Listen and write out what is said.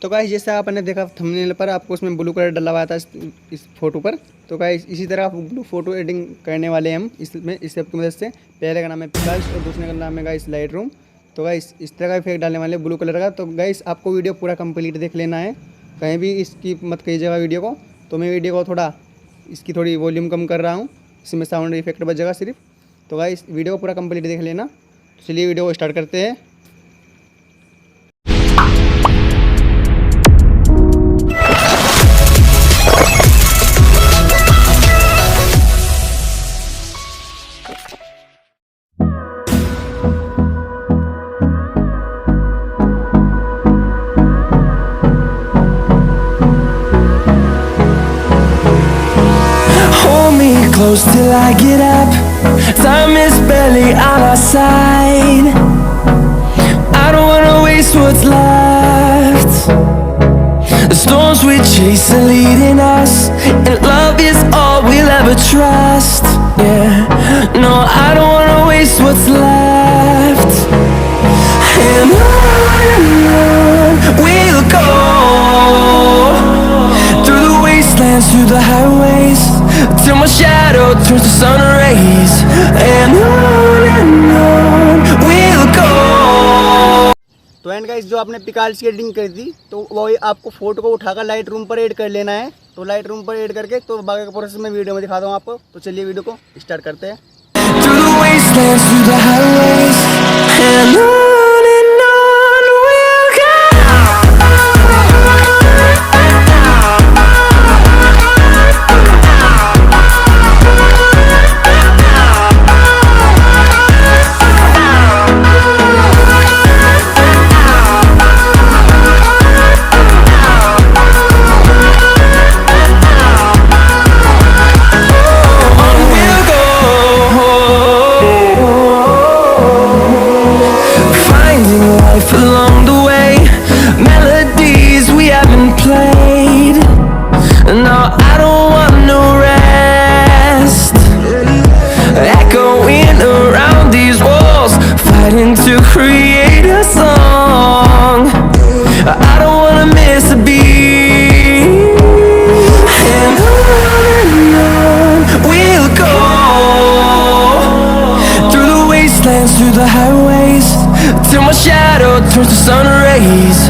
तो गाइस जैसा आपने देखा थंबनेल पर आपको उसमें ब्लू कलर डला हुआ था इस फोटो पर। तो गाइस इसी तरह आप ब्लू फोटो एडिटिंग करने वाले हैं हम इसमें इस ऐप की मदद से। पहले का नाम है पिकाल्स और दूसरे का नाम है गाइस लाइट रूम। तो गाइस इस तरह का इफेक्ट डालने वाले ब्लू कलर का। तो गाइस आपको वीडियो पूरा कंप्लीट देख लेना है, कहीं भी इसकी मत कीजिएगा वीडियो को। तो मैं वीडियो को थोड़ा इसकी थोड़ी वॉल्यूम कम कर रहा हूँ, इसमें साउंड इफेक्ट बजेगा सिर्फ। तो गाइस वीडियो को पूरा कंप्लीट देख लेना। तो चलिए वीडियो को स्टार्ट करते हैं। Close till I get up. Time is barely on our side. I don't wanna waste what's left. The storms we chase are leading us, and love is all we'll ever trust. Yeah, no, I don't wanna waste what's left. And on we'll go, through the wastelands, through the highways, till my shadow turns to sun rays. And on we'll go. तो and guys जो आपने पिकाल्स की editing करी थी तो वही आपको photo को उठाकर लाइट रूम पर ऐड कर लेना है। तो लाइट रूम पर ऐड करके तो बाकी का प्रोसेस मैं वीडियो में दिखाता हूँ आपको। तो चलिए वीडियो को स्टार्ट करते हैं। Through the wastelands, through the highways, and on we'll go. Along the way, melodies we haven't played. No, I don't want no rest. Echoing around these walls, fighting to create a song. I don't wanna miss a beat. And on we'll go, through the wastelands, through the highways, till my shadow turns to sun rays.